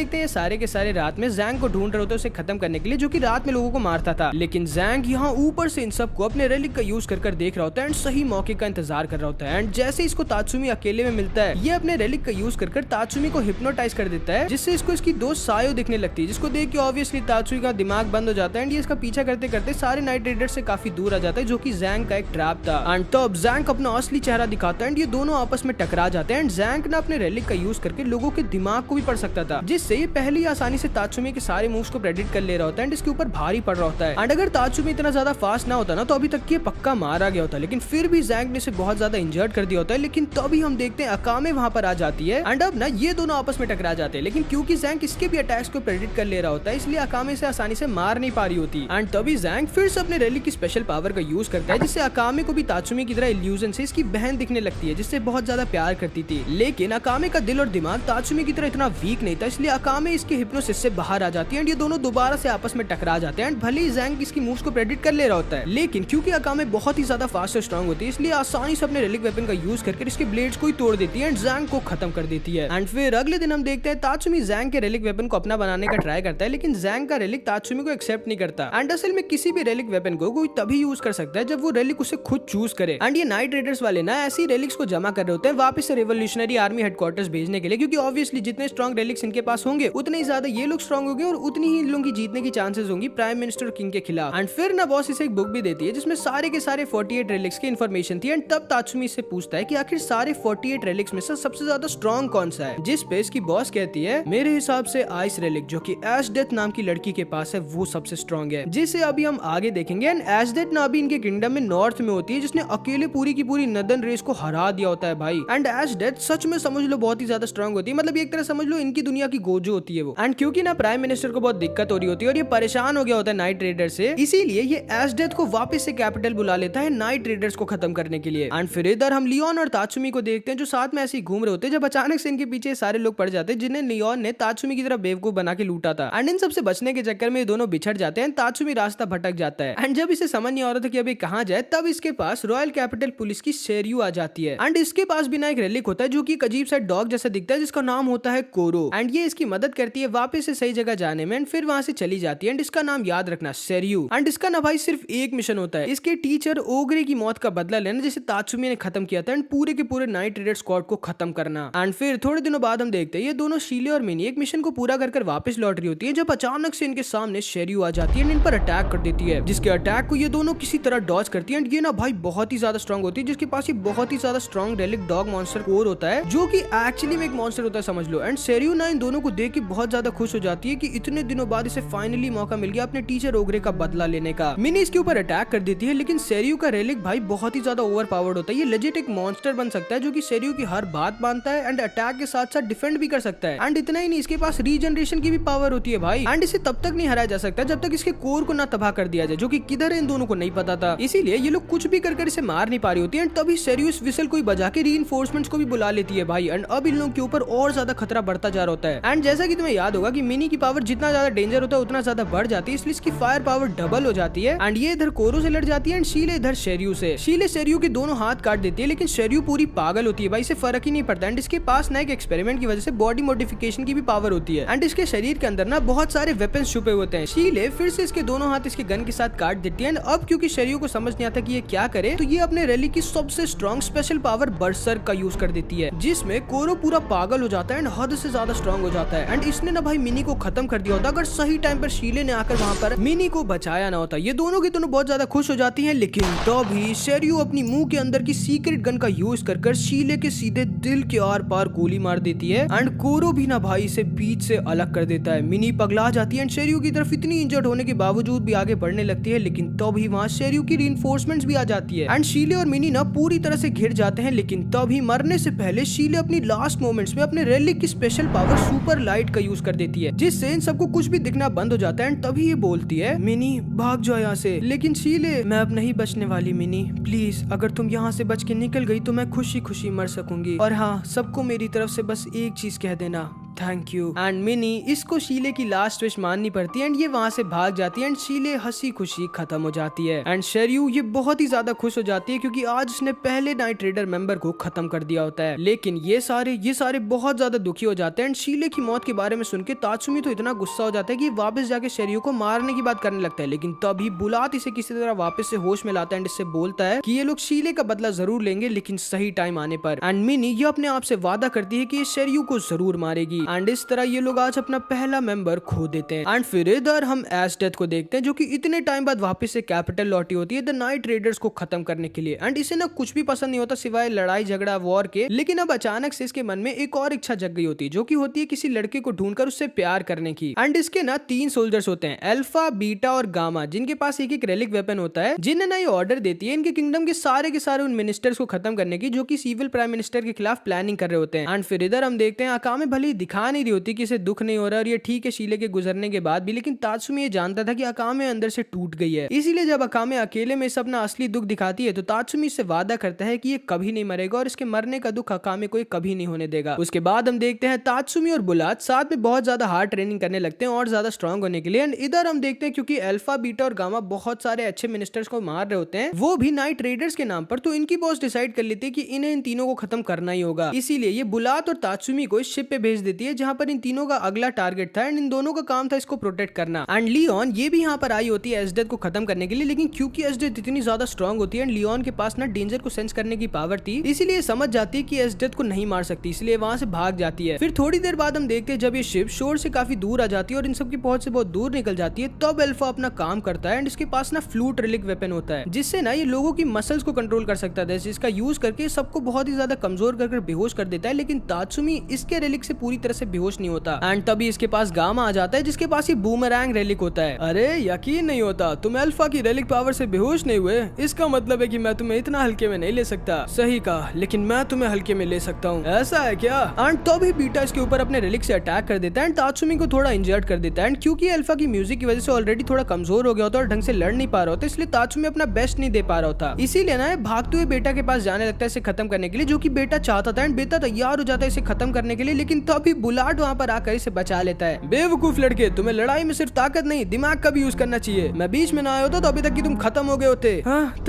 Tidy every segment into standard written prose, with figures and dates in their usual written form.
देखते हैं सारे के सारे रात में जैंग को ढूंढ रहे होते हैं उसे खत्म करने के लिए, जो कि रात में लोगों को मारता था। लेकिन जैंग यहाँ ऊपर से इन सबको अपने रेलिक का यूज कर देख रहा होता है एंड सही मौके का इंतजार कर रहा होता है। एंड जैसे इसको तात्सुमी अकेले में मिलता है, ये अपने रेलिक का यूज कर तात्सुमी को हिप्नोटाइज कर देता है, जिससे इसको इसकी दोस्त सायो दिखने लगती है, जिसको देख के ऑब्वियसली तात्सुमी का दिमाग बंद हो जाता है एंड ये इसका पीछा करते करते सारे नाइट राइडर से काफी दूर आ जाता है, जो कि जैंग का एक ट्रैप था। एंड तब जैंग अपना असली चेहरा दिखाता है एंड ये दोनों आपस में टकरा जाते हैं। एंड जैंग ना अपने रेलिक का यूज करके लोगों के दिमाग को भी पढ़ सकता था, जिससे ये पहले ही आसानी से तात्सुमी के सारे मूव्स को प्रेडिक्ट कर ले रहा होता है एंड इसके ऊपर भारी पड़ रहा होता है। एंड अगर तात्सुमी इतना ज्यादा फास्ट ना होता ना, तो अभी तक ये पक्का मारा गया होता, लेकिन फिर भी जैंग ने इसे बहुत ज्यादा इंजर्ड कर दिया होता है। लेकिन तभी हम देखते हैं अकामे वहां पर आ जाती है एंड अब ना ये दोनों आपस में टकरा जाते हैं, लेकिन क्योंकि जैंग इसके भी अटैक्स को प्रेडिक्ट कर ले रहा होता है, इसलिए अकामे से आसानी से मार नहीं पा रही होती। एंड तभी जैंग फिर से अपने रेलिक की स्पेशल पावर का यूज करता है, जिससे अकामे को भी तात्सुमी की तरह इल्यूजन से इसकी बहन दिखने लगती है, जिससे बहुत ज्यादा प्यार करती थी। लेकिन अकामे का दिल और दिमाग तात्सुमी की तरह इतना वीक नहीं था, इसलिए अकामे इसके हिप्नोसिस से बाहर आ जाती है एंड ये दोनों दोबारा से आपस में टकरा जाते हैं। एंड भले ही जैंग इसकी मूव्स को प्रेडिक्ट कर ले रहा होता है, लेकिन क्योंकि अकामे बहुत ही ज्यादा फास्ट और स्ट्रॉन्ग होती है, इसलिए आसानी से अपने रेलिक वेपन का यूज करके इसके ब्लेड्स को ही तोड़ देती है एंड जैंग को खत्म कर देती है। एंड फिर अगले दिन हम देखते हैं तात्सुमी जैंग के रेलिक वेपन को अपना बनाने का ट्राई करता है, लेकिन जैंग का रेलिक तात्सुमी को एक्सेप्ट नहीं करता। एंड असल में किसी भी रेलिक वेपन को कोई तभी यूज कर सकता है जब वो रेलिक उसे खुद चूज करे। एंड ये नाइट राइडर्स वाले ना ऐसी रेलिक्स को जमा कर रहे होते हैं वापस से रेवोल्यूशनरी आर्मी हेडक्वार्टर्स भेजने के लिए, क्योंकि ऑब्वियसली जितने स्ट्रॉन्ग रेलिक्स इनके पास होंगे उतने ही ज्यादा ये लोग स्ट्रॉन्ग होंगे और उतनी ही इन लोगों की जीतने की चांसेस होंगी प्राइम मिनिस्टर किंग के खिलाफ। एंड फिर ना बॉस इसे एक बुक भी देती है जिसमें सारे के सारे 48 रेलिक्स की इन्फॉर्मेशन थी। एंड तब तात्सुमी से पूछता है कि आखिर सारे 48 रेलिक्स में से सबसे ज्यादा स्ट्रॉन्ग कौन सा है, जिस पे इसकी बॉस कहती है मेरे हिसाब से आइस रेलिक जो कि एश डेथ नाम की लड़की के पास है वो सबसे स्ट्रॉन्ग है, जिसे अभी हम आगे देखेंगे। एंड एश डेथ ना अभी इनके किंगडम में नॉर्थ में होती है, जिसने अकेले पूरी की पूरी नदन रेस को हरा दिया होता है भाई। एंड एश डेथ सच में समझ लो बहुत ही ज्यादा स्ट्रॉन्ग होती है, मतलब एक तरह समझ लो इनकी दुनिया की गोजो होती है वो। एंड क्योंकि ना प्राइम मिनिस्टर को बहुत दिक्कत हो रही होती है और ये परेशान हो गया होता है नाइट रेडर से, इसीलिए ये एश डेथ को वापस से कैपिटल बुला लेता है नाइट रेडर्स को खत्म करने के लिए। एंड फिर इधर हम लियोन और तात्सुमी को देखते हैं जो साथ में ऐसे ही घूम रहे होते हैं, जब अचानक से इनके पीछे सारे लोग पड़ जाते हैं जिन्हें लियोन ने तात्सुमी की तरह बेवकूफ बना के लूटा था। एंड इन सबसे बचने के चक्कर में ये दोनों बिछड़ जाते हैं, तात्सुमी रास्ता भटक जाता है। एंड जब इसे समझ नहीं आ रहा था कि अभी कहाँ जाए, तब इसके पास रॉयल कैपिटल पुलिस की शेरियो आ जाती है। एंड इसके पास भी ना एक रेलिक होता है जो कि एक अजीब सा डॉग जैसा दिखता है, जिसका नाम होता है कोरो। एंड ये इसकी मदद करती है वापस से सही जगह जाने में। एंड फिर वहां से चली जाती है। एंड इसका नाम याद रखना शेरियो। एंड इसका ना भाई सिर्फ एक मिशन होता है, इसके टीचर ओगरे की मौत का बदला लेना, जिसे तात्सुमी ने खत्म किया था, एंड पूरे के पूरे नाइट रेडर स्क्वाड को खत्म करना। एंड फिर थोड़े दिनों बाद हम देखते हैं ये दोनों शीले और मिनी एक मिशन को पूरा कर वापस लौट रही होती है, जब अचानक से इनके सामने शेरियो आ जाती है, इन पर अटैक कर देती है, जिसके अटैक को ये दोनों किसी तरह डॉज करती है। एंड ये ना भाई बहुत ही ज्यादा स्ट्रॉन्ग होती है, जिसके पास ये बहुत ही ज्यादा strong relic dog monster core होता है, जो कि एक्चुअली में एक मॉन्स्टर होता है समझ लो। एंड शेरियो ना इन दोनों को देख के बहुत ज्यादा खुश हो जाती है कि इतने दिनों बाद इसे फाइनली मौका मिल गया अपने टीचर ओगरे का बदला लेने का। मिनी इसके ऊपर अटैक कर देती है, लेकिन शेरियो का रेलिक भाई बहुत ही ज्यादा ओवर पावर्ड होता है, ये लेजिट एक मॉन्स्टर बन सकता है जो कि शेरियो की हर बात मानता है एंड अटैक के साथ साथ डिफेंड भी कर सकता है। एंड इतना ही नहीं, इसके पास रीजनरेशन की भी पावर होती है भाई। एंड इसे तब तक नहीं हराया जा सकता जब तक इसके कोर को ना तबाह कर दिया जाए, जो कि किधर है इन दोनों को नहीं पता था, इसीलिए ये लोग कुछ भी कर इसे मार नहीं पा रही होती है। तभी शेरियो इस विसल को ही बजा के रीइंफोर्समेंट्स को भी बुला लेती है भाई। एंड अब इन लोगों के ऊपर और ज्यादा खतरा बढ़ता जा रहा होता है। एंड जैसा कि तुम्हें याद होगा कि मिनी की पावर जितना ज्यादा डेंजर होता है उतना ज्यादा बढ़ जाती है, इसलिए इसकी फायर पावर डबल हो जाती है। एंड ये इधर कोरो से लड़ जाती है एंड शीले इधर शेरियो से। शीले शेरियो के दोनों हाथ काट देती है, लेकिन शेरियो पूरी पागल होती है भाई, इसे फर्क ही नहीं पड़ता। एंड इसके पास ना एक एक्सपेरिमेंट की वजह से बॉडी मॉडिफिकेशन की भी पावर होती है, एंड इसके शरीर के अंदर ना बहुत सारे वेपन्स छुपे होते हैं। शीले फिर से इसके दोनों हाथ इसके गन के साथ काट देती है। अब क्योंकि शेरियो को समझ नहीं आता कि ये क्या करे, तो ये अपने रेलिक की सबसे स्ट्रॉन्ग स्पेशल पावर बर्सर्क का यूज कर देती है, जिसमें कोरो पूरा पागल हो जाता है एंड हद से ज्यादा स्ट्रॉन्ग हो जाता है। एंड इसने ना भाई मिनी को खत्म कर दिया होता अगर सही टाइम पर शीले ने आकर वहाँ पर मिनी को बचाया ना होता। ये दोनों की दोनों बहुत ज्यादा खुश हो जाती हैं, लेकिन तभी शेरियो अपनी मुंह के अंदर की सीक्रेट गन का यूज कर शीले के सीधे दिल के आर पार गोली मार देती है। एंड कोरो भी ना भाई इसे बीच से अलग कर देता है। मिनी पगला जाती है एंड शेरियो की तरफ इतनी इंजर्ड होने के बावजूद भी आगे बढ़ने लगती है, लेकिन तभी वहाँ शेरियो की रीइंफोर्समेंट्स भी आ जाती है। एंड शीले और मिनी ना पूरी तरह से घिर जाते हैं, लेकिन तभी मरने से पहले शीले अपनी लास्ट मोमेंट्स में अपने रेलिक की स्पेशल पावर सुपर लाइट का यूज कर देती है, जिससे इन सबको कुछ भी दिखना बंद हो जाता है। एंड तभी ये बोलती है मिनी भाग जाओ यहाँ से। लेकिन शीले मैं अब नहीं बचने वाली मिनी, प्लीज अगर तुम यहाँ से बच के निकल गई तो मैं खुशी खुशी मर सकूंगी। और हाँ, सबको मेरी तरफ से बस एक चीज कह देना, थैंक यू। एंड मिनी इसको शीले की लास्ट विश माननी पड़ती है एंड ये वहाँ से भाग जाती है एंड शीले हंसी खुशी खत्म हो जाती है। एंड शेरयू ये बहुत ही ज्यादा खुश हो जाती है क्योंकि आज उसने पहले नाइट रेडर मेंबर को खत्म कर दिया होता है। लेकिन ये सारे बहुत ज्यादा दुखी हो जाते हैं एंड शीले की मौत के बारे में सुन के तात्सुमी तो इतना गुस्सा हो जाता है कि वापस जाके शेरयू को मारने की बात करने लगता है। लेकिन तभी बुलात इसे किसी तरह वापस से होश में लाता है एंड इससे बोलता है कि ये लोग शीले का बदला जरूर लेंगे लेकिन सही टाइम आने पर। एंड मिनी ये अपने आप से वादा करती है कि ये शेरयू को जरूर मारेगी एंड इस तरह ये लोग आज अपना पहला मेंबर खो देते हैं। एंड फिर इधर हम एस्डेथ को देखते हैं जो कि इतने टाइम बाद वापस से कैपिटल लौटी होती है द नाइट रेडर्स को खत्म करने के लिए। एंड इसे ना कुछ भी पसंद नहीं होता सिवाय लड़ाई झगड़ा वॉर के। लेकिन अब अचानक से इसके मन में एक और इच्छा जग गई होती है जो कि होती है किसी लड़के को ढूंढकर उससे प्यार करने की। एंड इसके ना 3 सोल्जर्स होते हैं, अल्फा, बीटा और गामा, जिनके पास एक रेलिक वेपन होता है जिन्हें ना ये ऑर्डर देती है इनके किंगडम के सारे उन मिनिस्टर्स को खत्म करने की जो कि सिविल प्राइम मिनिस्टर के खिलाफ प्लानिंग कर रहे होते हैं। एंड फिर इधर हम देखते हैं अकामे भले ही दिखा नहीं रही होती कि इसे दुख नहीं हो रहा और ये ठीक है शीले के गुजरने के बाद भी, लेकिन तात्सुमी ये जानता था कि अकामे अंदर से टूट गई है। इसीलिए जब अकामे अकेले में इसे अपना असली दुख दिखाती है तो तात्सुमी इससे वादा करता है कि ये कभी नहीं मरेगा और इसके मरने का दुख अकामे को कभी नहीं होने देगा। उसके बाद हम देखते हैं तात्सुमी और बुलात साथ में बहुत ज्यादा हार्ड ट्रेनिंग करने लगते हैं और ज्यादा स्ट्रांग होने के लिए। एंड इधर हम देखते हैं क्योंकि अल्फा, बीटा और गामा बहुत सारे अच्छे मिनिस्टर्स को मार रहे होते हैं वो भी नाइट रेडर्स के नाम पर, तो इनकी बॉस डिसाइड कर लेती है कि इन्हें इन तीनों को खत्म करना ही होगा। इसीलिए ये बुलात और तात्सुमी को इस शिप पे भेज देती है जहां पर इन तीनों का अगला टारगेट था एंड इन दोनों का काम था इसको प्रोटेक्ट करना। एंड लियोन ये भी यहाँ पर आई होती है एस्डेथ को खत्म करने के लिए, लेकिन क्योंकि एस्डेथ इतनी ज्यादा स्ट्रांग होती है एंड लियोन के पास ना डेंजर को सेंस करने की पावर थी, इसीलिए समझ जाती है कि एस्डेथ को नहीं मार सकती, इसलिए वहां से भाग जाती है। फिर थोड़ी देर बाद हम देखते हैं जब ये शिप शोर से काफी दूर आ जाती है और इन सब की पहुंच से बहुत दूर निकल जाती है तब अल्फा अपना काम करता है एंड इसके पास ना फ्लूट रिलिक वेपन होता है जिससे ना ये लोगों की मसल्स को कंट्रोल कर सकता है, जिसका यूज करके सबको बहुत ही ज्यादा कमजोर कर बेहोश कर देता है। लेकिन तात्सुमी इसके रेलिक से पूरी तरह से बेहोश नहीं होता एंड तभी इसके पास गामा आ जाता है जिसके पास ये बूमरैंग रेलिक होता है। अरे यकीन नहीं होता तुम अल्फा की रेलिक पावर से बेहोश नहीं हुए, इसका मतलब है कि मैं तुम्हें इतना हल्के में नहीं ले सकता। सही कहा, लेकिन मैं तुम्हें हल्के में ले सकता हूँ, ऐसा है क्या? एंड तभी बीटा इसके ऊपर अपने रेलिक से अटैक कर देता है एंड तात्सुमी को थोड़ा इंजर्ड कर देता है। एंड क्योंकि अल्फा की म्यूजिक की वजह से ऑलरेडी थोड़ा कमजोर हो गया होता और ढंग से लड़ नहीं पा रहा होता, इसलिए तात्सुमी अपना बेस्ट नहीं दे पा रहा होता। इसीलिए ना भागते हुए बेटा के पास जाने लगता है इसे खत्म करने के लिए, जो कि बेटा चाहता था एंड बेटा तैयार हो जाता है इसे खत्म करने के लिए। लेकिन तभी बुलाट वहाँ पर आकर इसे बचा लेता है। बेवकूफ लड़के, तुम्हें लड़ाई में सिर्फ ताकत नहीं दिमाग का भी यूज करना चाहिए। मैं बीच में ना आया होता तो अभी तक की तुम खत्म हो गए होते।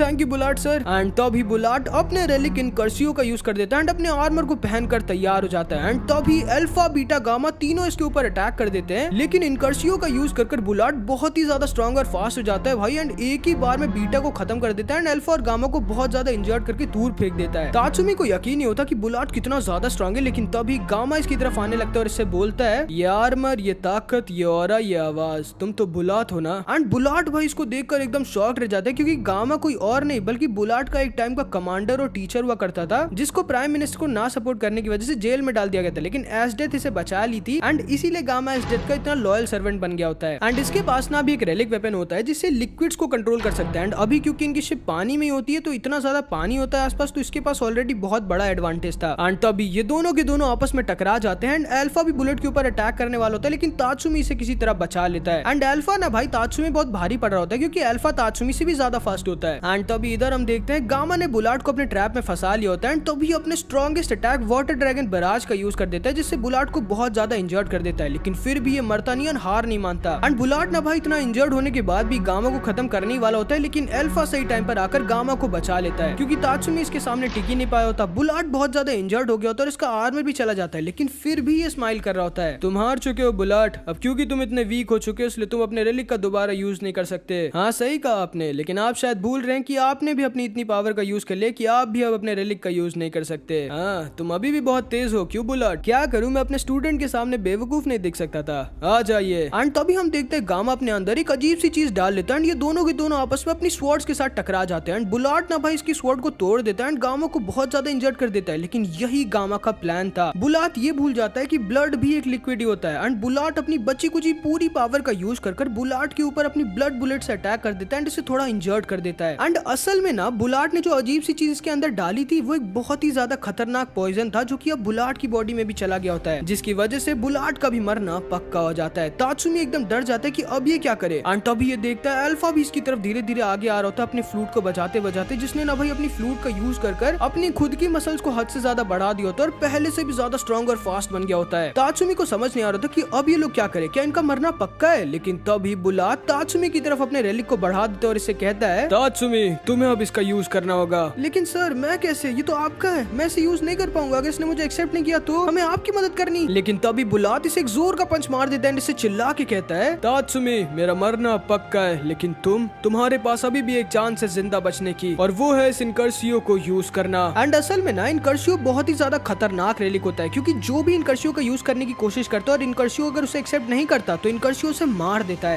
थैंक यू बुलाट सर। एंड तभी बुलाट अपने रेलिक इनकर्सियो का यूज कर देता है एंड अपने आर्मर को पहनकर तैयार हो जाता है। एंड तभी अल्फा, बीटा, गामा तीनों इसके ऊपर अटैक कर देते हैं, लेकिन इनकर्सियो का यूज कर बुलाट बहुत ही ज्यादा स्ट्रॉन्ग और फास्ट हो जाता है भाई एंड एक ही बार में बीटा को खत्म कर देता है एंड अल्फा और गामा को बहुत ज्यादा इंजर्ड करके दूर फेंक देता है। तात्सुमी को यकीन नहीं होता कि बुलाट कितना ज्यादा स्ट्रॉन्ग है, लेकिन तभी गामा इसकी तरफ आने लगता है और इससे बोलता है ये आर्मर, ये ताकत, ये ऑरा, ये आवाज, तुम तो बुलाट हो ना। एंड बुलाट भाई इसको देखकर एकदम शॉक्ड रह जाता है क्योंकि गामा कोई और नहीं बल्कि बुलाट का एक टाइम का कमांडर और टीचर हुआ करता था जिसको प्राइम मिनिस्टर को ना सपोर्ट करने की वजह से जेल में डाल दिया गया था, लेकिन एस्डेथ इसे बचा ली थी एंड इसीलिए गामा एस्डेथ का इतना लॉयल सर्वेंट बन गया होता है। एंड इसके पास ना भी एक रेलिक वेपन होता है जिससे लिक्विड्स को कंट्रोल कर सकता है एंड अभी क्योंकि इनकी शिप पानी में होती है तो इतना ज्यादा पानी होता है आसपास, तो इसके पास ऑलरेडी बहुत बड़ा एडवांटेज था। एंड तभी ये दोनों के दोनों आपस में टकरा जाते हैं एंड अल्फा भी बुलेट के ऊपर अटैक करने वाला होता है, लेकिन तात्सुमी इसे किसी तरह बचा लेता है। एंड अल्फा ना भाई तात्सुमी बहुत भारी पड़ रहा होता है क्योंकि अल्फा तात्सुमी से भी ज्यादा फास्ट होता है। एंड तभी इधर हम देखते हैं गामा ने बुलाट को अपने ट्रैप में फंसा लिया होता है एंड तभी अपने strongest attack water dragon barrage का यूज कर देता है जिससे बुलाट को बहुत ज्यादा इंजर्ड कर देता है, लेकिन फिर भी ये मरता नहीं, हार नहीं मानता। एंड बुलाट ना भाई इतना इंजर्ड होने के बाद भी गामा को खत्म करने वाला होता है, लेकिन अल्फा सही टाइम पर आकर गामा को बचा लेता है क्योंकि तात्सुमी इसके सामने टिक ही नहीं पाया होता। बुलाट बहुत ज्यादा इंजर्ड हो गया होता है और इसका आर्मर भी चला जाता है, लेकिन फिर भी ये स्माइल कर रहा होता है। तुम हार चुके हो बुलाट, अब क्योंकि तुम इतने वीक हो चुके हो इसलिए तुम अपने रेलिक का दोबारा यूज नहीं कर सकते। हाँ सही कहा आपने, लेकिन आप शायद भूल रहे हैं कि आपने भी अपनी इतनी पावर का यूज कर लिया कि आप भी अब अपने रेलिक का यूज नहीं कर सकते। हाँ तुम अभी भी बहुत तेज हो। क्यों बुलाट, क्या करूं, मैं अपने स्टूडेंट के सामने बेवकूफ नहीं दिख सकता था। आ जाइए। एंड तभी हम देखते हैं गामा अपने अंदर एक अजीब सी चीज डाल लेता है एंड ये दोनों के दोनों आपस में अपनी स्वॉर्ड्स के साथ टकरा जाते हैं एंड बुलाट ना भाई इसकी स्वॉर्ड को तोड़ देता है एंड गामा को बहुत ज्यादा इंजर्ड कर देता है, लेकिन यही गामा का प्लान था। बुलाट ये भूल जाता है कि ब्लड भी एक लिक्विड ही होता है एंड बुलाट अपनी बची कुची पूरी पावर का यूज कर बुलाट के ऊपर अपनी ब्लड बुलेट से अटैक कर देता है एंड इसे थोड़ा इंजर्ड कर देता है। एंड असल में ना बुलाट ने जो अजीब सी चीज इसके अंदर डाली थी वो एक बहुत ही ज्यादा खतरनाक पॉइजन था जो कि अब बुलाट की बॉडी में भी चला गया होता है, जिसकी वजह से बुलाट का भी मरना पक्का हो जाता है। तात्सुमी एकदम डर जाता है कि अब ये क्या करे एंड तभी ये देखता है अल्फा भी इसकी तरफ धीरे धीरे आगे आ रहा होता है अपनी फ्लूट को बजाते बजाते, जिसने ना भाई अपनी फ्लूट का यूज कर अपनी खुद की मसल्स को हद से ज्यादा बढ़ा दिया होता है और पहले से भी ज्यादा स्ट्रॉन्ग और फास्ट बन गया होता है। तात्सुमी को समझ नहीं आ रहा था कि अब ये लोग क्या करें, क्या इनका मरना पक्का है। लेकिन तभी बुलात तात्सुमी की तरफ अपने रेलिक को बढ़ा देता है और इससे कहता है, तात्सुमी तुम्हें अब इसका यूज करना होगा। लेकिन सर मैं कैसे, ये तो आपका है, मैं इसे यूज नहीं कर पाऊंगा। अगर इसने मुझे एक्सेप्ट नहीं किया तो हमें आपकी मदद करनी। लेकिन तभी बुलात इसे एक जोर का पंच मार देता है, इससे चिल्ला के कहता है, तात्सुमी मेरा मरना पक्का है, लेकिन तुम्हारे पास अभी भी एक चांस है जिंदा बचने की, और वो है इस इनकर्सियो को यूज करना। एंड असल में ना इनकर्सियो बहुत ही ज्यादा खतरनाक रेलिक होता है, क्योंकि जो भी इनकर्सियो का यूज करने की कोशिश करता है और इनकर्सियो अगर उसे एक्सेप्ट नहीं करता तो इनकर्सियो उसे मार देता है।